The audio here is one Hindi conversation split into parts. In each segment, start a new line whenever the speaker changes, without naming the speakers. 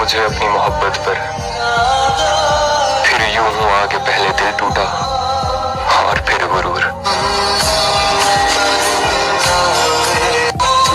मुझे अपनी मोहब्बत पर, फिर यूं हुआ कि पहले दिल टूटा और फिर गुरूर।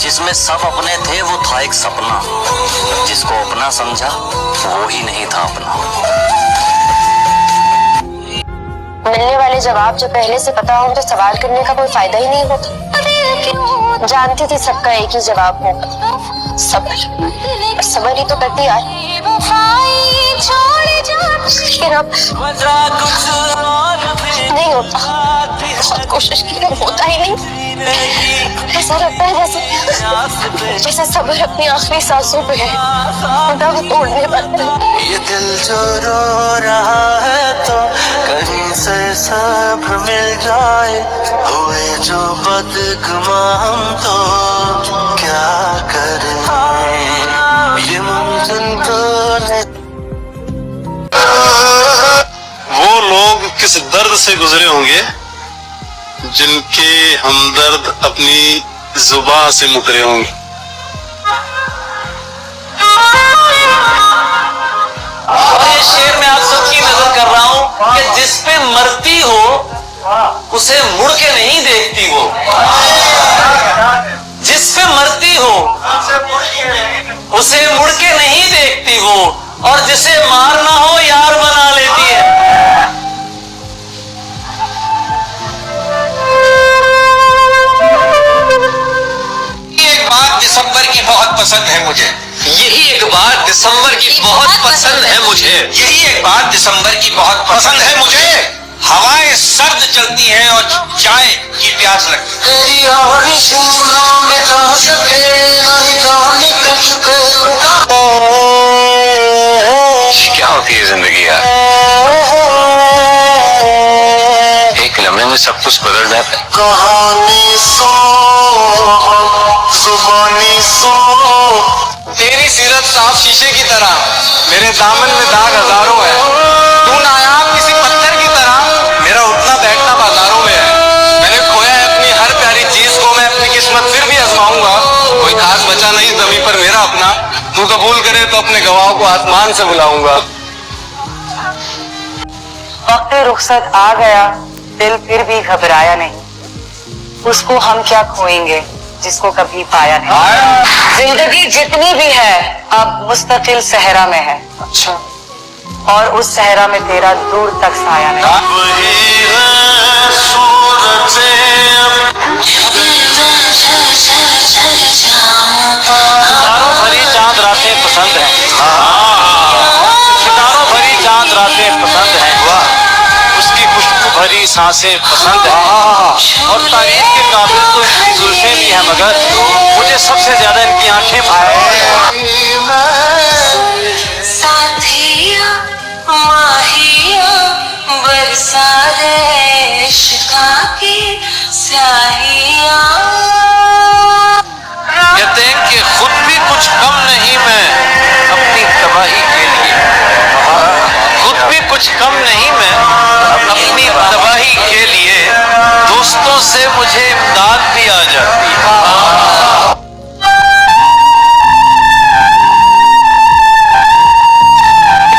जिसमें सब अपने थे वो था एक सपना, जिसको अपना समझा वो ही नहीं था अपना।
मिलने वाले जवाब जो पहले से पता हो तो सवाल करने का कोई फायदा ही नहीं होता। जानती थी सबका एक ही जवाब होगा, सब्र। सब्र ही तो करती यार, लेकिन अब नहीं होता। बहुत कोशिश की होता ही नहीं। ऐसा लगता है जैसे सब्र अपनी आखिरी सांसों पे है, दम तोड़ने पर।
ये दिल जो रो रहा है तो कहीं से सब्र मिल जाए, हुए जो बदगुमा हम तो क्या करें, ये मुमकिन तो नहीं।
वो लोग किस दर्द से गुजरे होंगे जिनके हमदर्द अपनी जुबान से मुकरे होंगे।
और ये शेर मैं आप सबकी नजर कर रहा हूं कि जिस पे मरती हो उसे मुड़ के नहीं देखती वो, जिस पे मरती हो उसे मुड़ के नहीं देखती वो, और जिसे मारना हो यार बना लेती है।
एक बात दिसंबर की बहुत पसंद है मुझे,
यही एक बात दिसंबर की बहुत पसंद है मुझे,
यही एक बात दिसंबर की बहुत पसंद है मुझे। हवाएं सर्द चलती हैं और चाय की प्यास लगती है।
क्या होती है जिंदगी यार, एक लम्हे में सब कुछ बदल जाता है।
कहानी सो जुबानी सो,
तेरी सीरत साफ शीशे की तरह, मेरे दामन में दाग हजारों है। तू नायाब किसी पत्थर की तरह, मेरा उठना बैठना बाजारों में है। मैंने खोया है अपनी हर प्यारी चीज को, मैं अपनी किस्मत फिर भी आजमाऊंगा। कोई खास बचा नहीं जमीन पर मेरा अपना, तू कबूल करे तो अपने गवाहों को आसमान से बुलाऊंगा।
वक्त रुखसत आ गया, दिल फिर भी घबराया नहीं। उसको हम क्या खोएंगे जिसको कभी पाया नहीं। जिंदगी जितनी भी है अब मुस्तकिल सहरा में है,
अच्छा,
और उस सहरा में तेरा दूर तक साया नहीं।
सितारों भरी चांद रातें पसंद हैं, सितारों भरी चांद रातें पसंद हैं, उसकी खुशबू भरी सांसें पसंद हैं, और तारीफ के काबिल तो इनकी जुल्फें भी हैं, मगर मुझे सबसे ज्यादा इनकी आंखें
साथिया माहिया बरसा दे इश्क़ा की स्याहिया।
कहते हैं कि खुद भी कुछ कम नहीं मैं अपनी तबाही के लिए, खुद भी कुछ कम नहीं मैं अपनी तबाही के लिए, दोस्तों से मुझे इमदाद भी आ जाती है।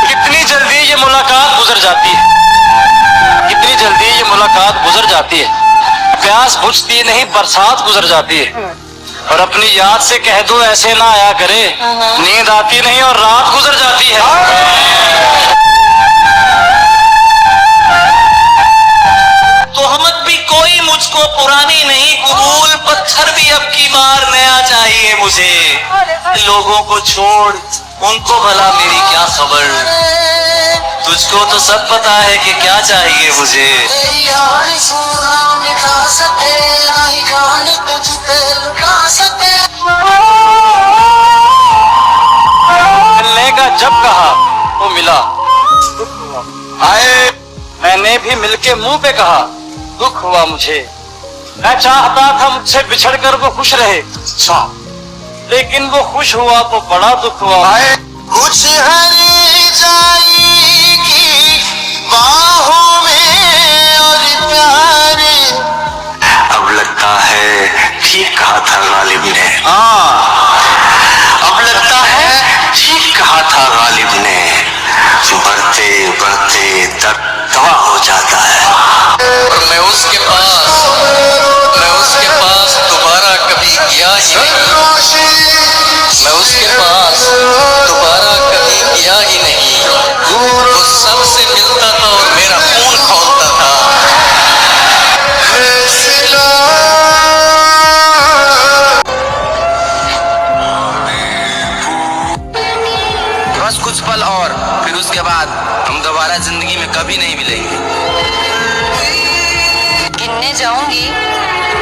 कितनी जल्दी ये मुलाकात गुजर जाती है, कितनी जल्दी ये मुलाकात गुजर जाती है। प्यास बुझती नहीं, बरसात गुजर जाती है, और अपनी याद से कह दो ऐसे ना आया करे, नींद आती नहीं और रात गुजर जाती है। तोहमत भी कोई मुझको पुरानी नहीं कबूल, पत्थर भी अब की बार नया चाहिए मुझे। लोगों को छोड़ उनको भला मेरी क्या खबर, तुझको तो सब पता है कि क्या चाहिए मुझे। मिलने का जब कहा वो मिला, आए मैंने भी मिलके मुंह पे कहा दुख हुआ मुझे। मैं चाहता था मुझसे बिछड़कर वो खुश रहे, लेकिन वो खुश हुआ तो बड़ा दुख हुआ।
कुछ हरी जाएगी बाहों में और प्यारे।
अब लगता है ठीक कहा था गालिब ने,
हाँ
अब लगता है ठीक कहा था
कुछ पल और, फिर उसके बाद हम दोबारा जिंदगी में कभी नहीं मिलेंगे।
गिनने जाऊंगी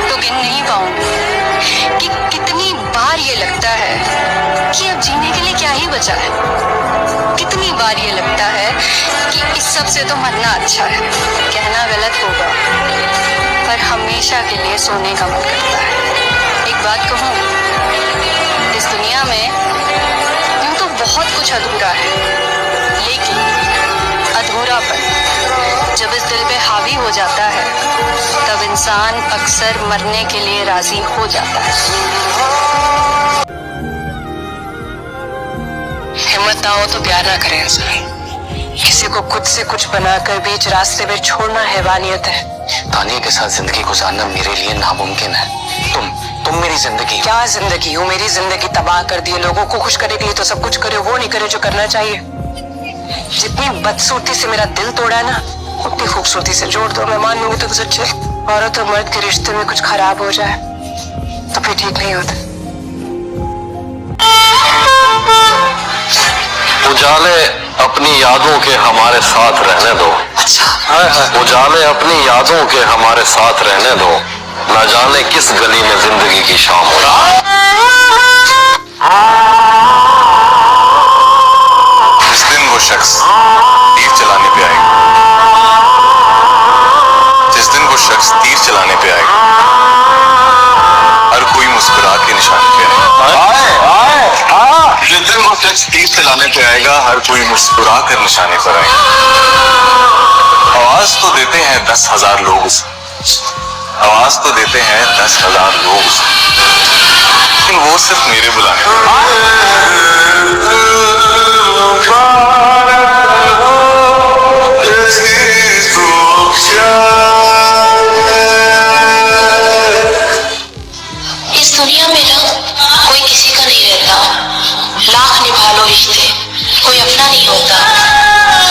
तो गिन नहीं पाऊंगी कि कितनी बार ये लगता है कि अब जीने के लिए क्या ही बचा है। कितनी बार ये लगता है कि इस सब से तो मरना अच्छा है। कहना गलत होगा पर हमेशा के लिए सोने का मन करता है। एक बात कहूँ, इस दुनिया में यूं तो बहुत कुछ अधूरा है, लेकिन अधूरापन जब इस दिल पे हावी हो जाता है तब इंसान अक्सर मरने के लिए राजी हो जाता है। हिम्मत ना हो तो प्यार ना करे इंसान। किसी को खुद से कुछ बनाकर बीच रास्ते में छोड़ना हैवानियत है।
तानिया के साथ जिंदगी गुजारना मेरे लिए नामुमकिन है। तुम मेरी जिंदगी हो।
क्या जिंदगी हो? मेरी जिंदगी तबाह कर दी है। लोगों को खुश करने के लिए तो सब कुछ करे, वो नहीं करे जो करना चाहिए। जितनी बदसूरती से मेरा दिल तोड़ा है ना, उतनी खूबसूरती से जोड़ दो। मैं मान लूंगी तो सच्चे। औरत और मर्द के रिश्ते में कुछ खराब हो जाए तो फिर ठीक नहीं होता।
उजाले अपनी यादों के हमारे साथ रहने दो। उजाले अपनी यादों के हमारे साथ रहने दो। न जाने किस गली में जिंदगी की शाम हो।
जिस दिन वो शख्स तीर चलाने पे आएगा, जिस दिन वो शख्स तीर चलाने पे आएगा, हर कोई मुस्कुरा के निशाने पे आएगा। जिस दिन वो शख्स तीर चलाने पे आएगा, हर कोई मुस्कुरा कर निशाने पर आएगा। आवाज तो देते हैं 10,000 लोग उसे, आवाज तो देते हैं 10,000 लोग उसे, लेकिन वो सिर्फ मेरे बुलाने
इस दुनिया में ना कोई किसी का नहीं रहता। लाख निभा लो रिश्ते, कोई अपना नहीं होता।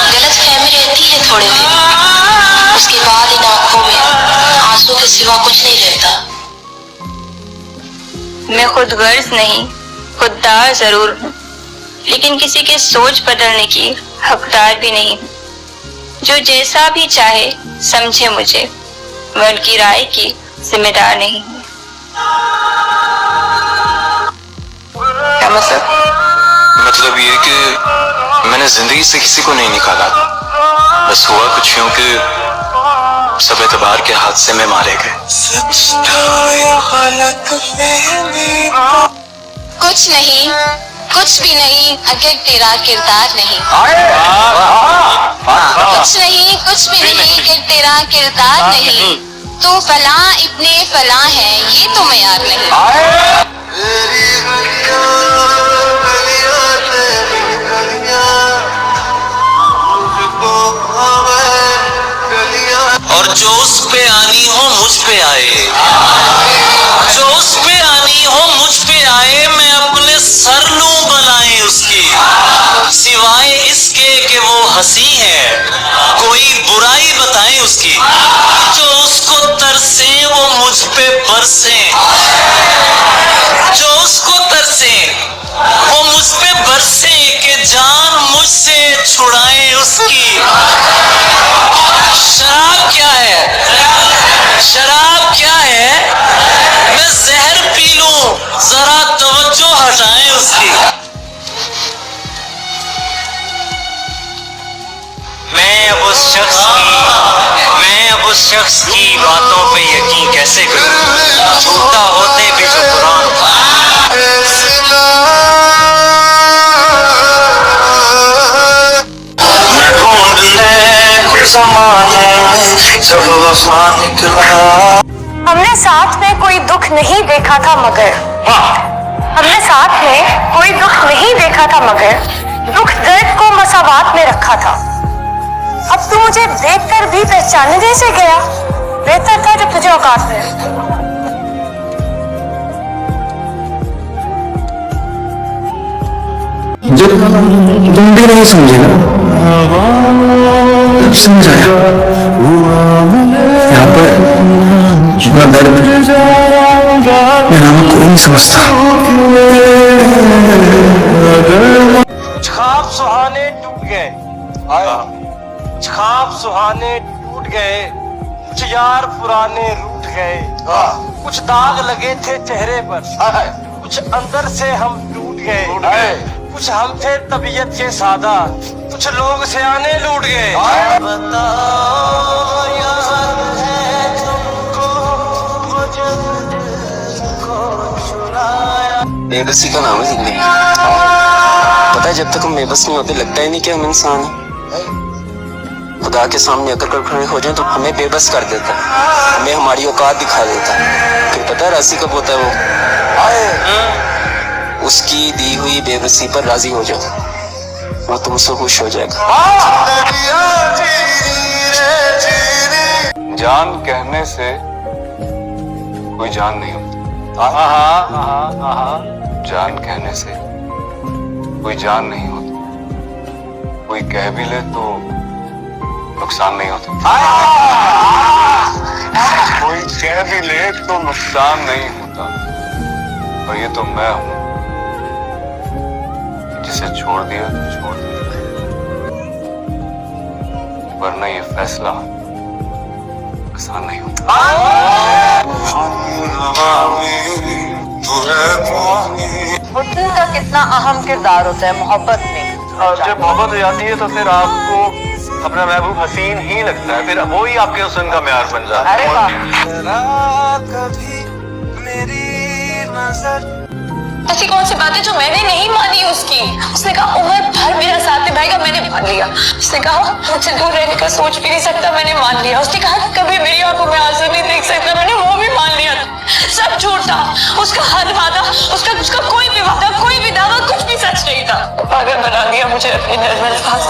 गलत फहमी रहती है थोड़े दिन, उसके बाद इन आंखों में आंसू के सिवा कुछ नहीं रहता।
मैं खुद गर्ज नहीं, खुददार जरूर हूँ, लेकिन किसी के सोच बदलने की हकदार भी नहीं हूँ। जो जैसा भी चाहे समझे मुझे, मैं उनकी राय की जिम्मेदार नहीं हूँ। क्या
मतलब ये कि मैंने जिंदगी से किसी को नहीं निकाला, बस हुआ कुछ यूं कि सब एतबार के हादसे में मारे गए।
कुछ नहीं, कुछ भी नहीं अगर तेरा किरदार नहीं। कुछ नहीं, कुछ भी नहीं अगर तेरा किरदार नहीं। तो फला इब्ने फला है, ये तो मयार नहीं।
और जो उस पे आनी हो मुझ पे आए, जो उस पे आनी हो मुझ पे आए, मैं अपने सर लूं बनाए उसकी। सिवाय इसके कि वो हंसी है, कोई बुराई बताए उसकी। जो उसको तरसे वो मुझ पे बरसे, जो उसको तरसे वो मुझ पे बरसे, कि जान मुझसे छुड़ाए उसकी। शराब क्या है, शराब क्या है, मैं जहर पी लूं, जरा तवज्जो हटाएं उसकी।
मैं अब उस शख्स की बातों पे यकीन कैसे करूं, झूठा होते भी जो कुरान
हमने साथ में कोई दुख नहीं देखा था मगर, हमने साथ में कोई दुख नहीं देखा था मगर दुख दर्द को मसावात में रखा था। अब तू मुझे देखकर भी पहचानने जैसे गया, बेहतर था जब तुझे औकात में।
जब तुम भी नहीं समझे ना, तब समझ आया यहाँ पर इतना दर्द मैं नाम कोई नहीं समझता।
ख्वाब सुहाने गए, कुछ ख्वाब सुहाने टूट गए, कुछ यार पुराने रूठ गए, कुछ दाग लगे थे चेहरे पर, कुछ अंदर से हम टूट गए, कुछ हम थे तबीयत के सादा, कुछ लोग सियाने लूट गए।
बेबसी का नाम है जिंदगी। पता है जब तक हम बेबस नहीं होते लगता ही नहीं कि हम इंसान हैं। खुदा के सामने अगर खड़े हो जाए तो हमें बेबस कर देता है, हमें हमारी औकात दिखा देता है। फिर पता है राजी कब होता है वो? उसकी दी हुई बेबसी पर राजी हो जाओ, वो तुमसे खुश हो जाएगा।
जान कहने से कोई जान नहीं होती। जान कहने से कोई जान नहीं होती। कोई कह भी ले तो नुकसान नहीं होता। कोई कह भी ले तो नुकसान नहीं होता। और ये तो मैं हूं जिसे छोड़ दिया तो छोड़ दिया, वरना ये फैसला आसान नहीं होता।
मुद्दे का कितना अहम किरदार होता है मोहब्बत में।
और जब मोहब्बत हो जाती है तो फिर आपको अपना महबूब हसीन ही लगता है, फिर वो ही आपके हुस्न का म्यार बन जाता है।
अरे वाह,
ऐसी कौन सी बात है जो मैंने नहीं मानी उसकी? उसने कहा उम्र भर मेरा साथ निभाएगा, मैंने मान लिया। उसने कहा मुझसे दूर रहने का सोच भी नहीं सकता, मैंने मान लिया। उसने कहा कभी मेरी आंखों में आंसू नहीं देख सकता, मैंने वो भी मान लिया। सब झूठ था, उसका हर वादा, उसका कोई भी वादा, कोई भी दावा, कुछ भी सच नहीं था। पागल बना दिया मुझे अपने नर्मल पास।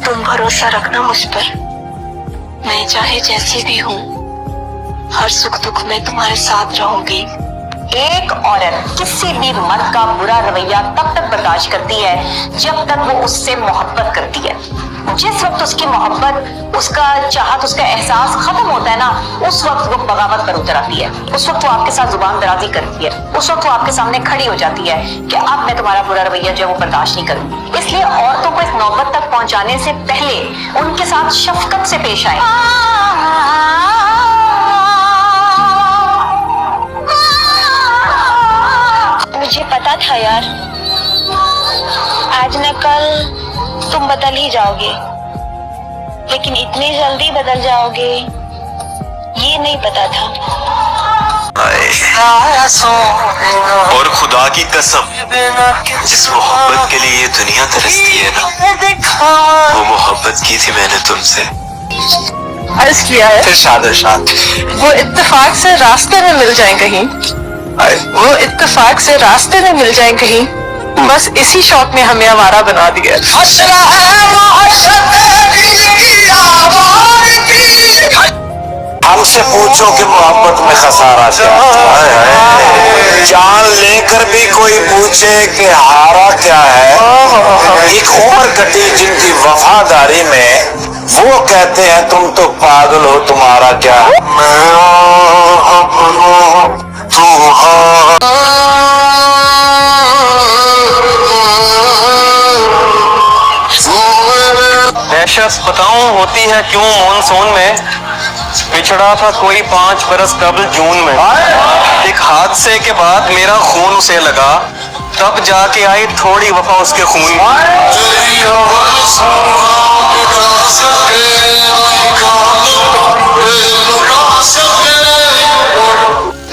तुम भरोसा रखना मुझ पर, मैं चाहे जैसी भी हूँ, हर सुख दुख में तुम्हारे साथ रहूंगी।
एक औरत किसी भी मर्द का बुरा रवैया तब तक बर्दाश्त करती है जब तक वो उससे मोहब्बत करती है। जिस वक्त उसकी मोहब्बत, उसका चाहत, उसका एहसास खत्म होता है ना, उस वक्त वो बगावत पर उतर आती है। उस वक्त वो आपके साथ जुबान दराजी करती है। उस वक्त वो आपके सामने खड़ी हो जाती है कि अब मैं तुम्हारा बुरा रवैया जो है वो बर्दाश्त नहीं करूंगी। इसलिए औरतों को इस नौबत तक पहुंचाने से पहले उनके साथ शफकत से पेश आए।
मुझे पता था यार, आज न कल तुम बदल ही जाओगे, लेकिन इतनी जल्दी बदल जाओगे ये नहीं पता था।
और खुदा की कसम, जिस मोहब्बत के लिए ये दुनिया तरसती है ना, वो मोहब्बत की थी मैंने तुमसे।
अर्ज किया है
फिर शाद
वो इत्तेफाक से रास्ते में मिल जाए कहीं, वो इत्तेफाक से रास्ते में मिल जाए कहीं, बस इसी शौक में हमें आवारा बना दिया।
हमसे पूछो कि मोहब्बत में खसारा क्या है। जान लेकर भी कोई पूछे कि हारा क्या है। एक उम्र कटी जिनकी वफादारी में, वो कहते हैं तुम तो पागल हो, तुम्हारा क्या।
दहशत बताऊं होती है क्यों मानसून में, पिछड़ा था कोई 5 बरस कबल जून में। एक हादसे के बाद मेरा खून उसे लगा, तब जाके आई थोड़ी वफा उसके खून में।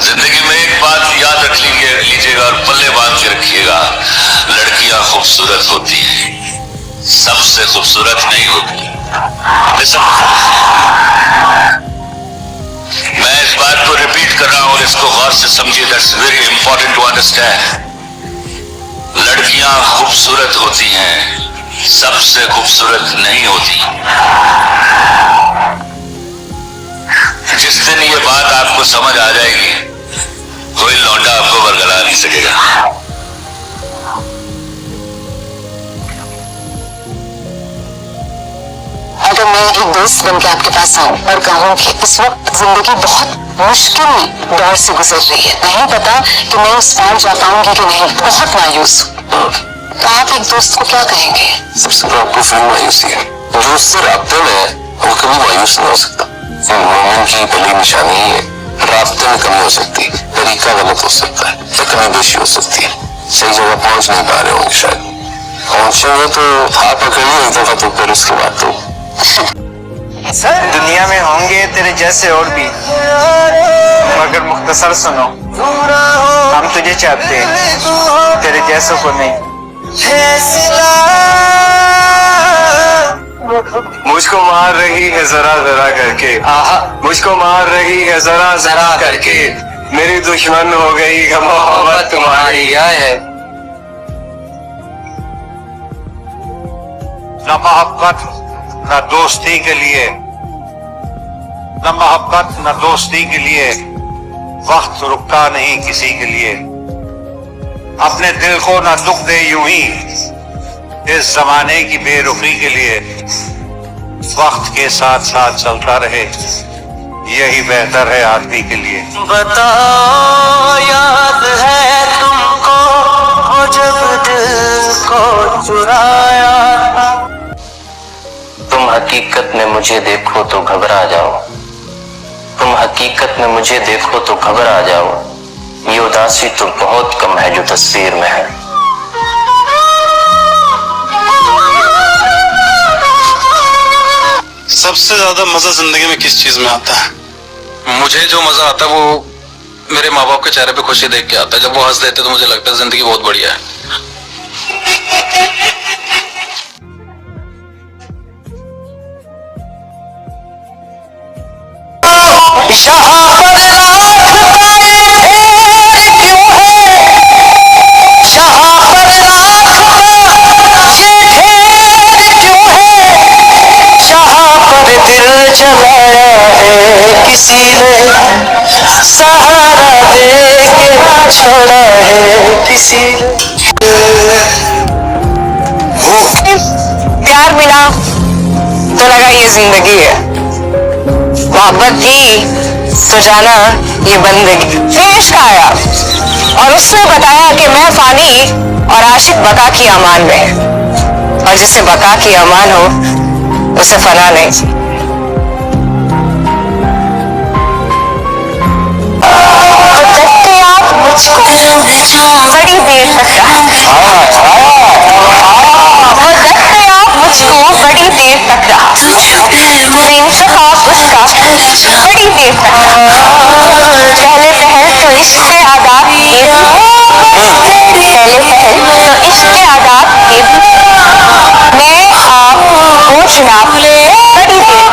जिंदगी में एक बात याद रख लीजिएगा और पल्ले बांध के रखिएगा, लड़कियां खूबसूरत होती हैं, सबसे खूबसूरत नहीं होती। मैं इस बात को रिपीट कर रहा हूं और इसको गौर से समझिए, that's very important to understand. लड़कियां खूबसूरत होती हैं, सबसे खूबसूरत नहीं होती। जिस दिन ये बात आपको समझ आ जाएगी, कोई लौंडा आपको बरगला नहीं सकेगा।
अगर मैं एक दोस्त
दोस्त बन के आपके पास आऊं और कहूं कि इस वक्त जिंदगी बहुत मुश्किल दौर से गुजर रही है, नहीं पता कि मैं उस पार जा पाऊंगी कि नहीं, बहुत मायूस हूं। तो आप एक दोस्त को क्या कहेंगे?
सबसे बड़ा प्रूफ मायूसी है। जो उससे राब्ते में है वो कभी मायूस नहीं हो सकता। मोमिन की पहली निशानी ही है, राब्ते में कमी हो सकती है, तरीका गलत हो सकता है, तकनी बेशी हो सकती है, सही जगह पहुंच नहीं पा रहे होंगे, शायद पहुंचेंगे तो हाथ पकड़िए एक दफा, तो फिर उसके बाद तो
दुनिया में होंगे तेरे जैसे और भी, मगर मुख्तसर सुनो, हम तुझे चाहते हैं, तेरे जैसों को नहीं। मुझको मार रही है जरा जरा करके, मुझको मार रही है जरा जरा करके, मेरी दुश्मन हो गई है मोहब्बत तुम्हारी। है
न मोहब्बत न दोस्ती के लिए, न मोहब्बत न दोस्ती के लिए वक्त रुकता नहीं किसी के लिए। अपने दिल को न दुख दे यूं ही इस जमाने की बेरुखी के लिए, वक्त के साथ साथ चलता रहे यही बेहतर है आदमी के लिए।
बताओ याद है तुमको जब दिल को चुराया था।
तुम हकीकत में मुझे देखो तो घबरा जाओ, तुम हकीकत में मुझे देखो तो घबरा जाओ, ये उदासी तो बहुत कम है जो तस्वीर में है।
सबसे ज्यादा मजा जिंदगी में किस चीज में आता है?
मुझे जो मजा आता है वो मेरे माँ बाप के चेहरे पे खुशी देख के आता है। जब वो हंस देते तो मुझे लगता है जिंदगी बहुत बढ़िया है।
किसी ने सहारा दे के छोड़ा है किसी
प्यार मिला तो लगा ये जिंदगी है, मोहब्बत थी तो जाना ये बंदगी। फिर इश्क आया और उसने बताया कि मैं फानी और आशिक बका की अमान में है, और जिसे बका की अमान हो उसे फना नहीं। बड़ी देर तक रहा, वो दर्द आप मुझको बड़ी देर तक रहा, इंतखाब उसका बड़ी देर तक रहा। पहले पहल तो इश्क आदाब के, पहले पहल तो इश्क आदाब के, मैं आप पूछ नाप बड़ी देर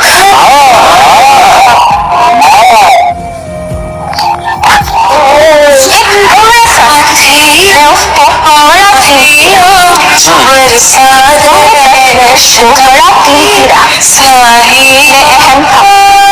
बड़ा तीरा साहिल अहम था।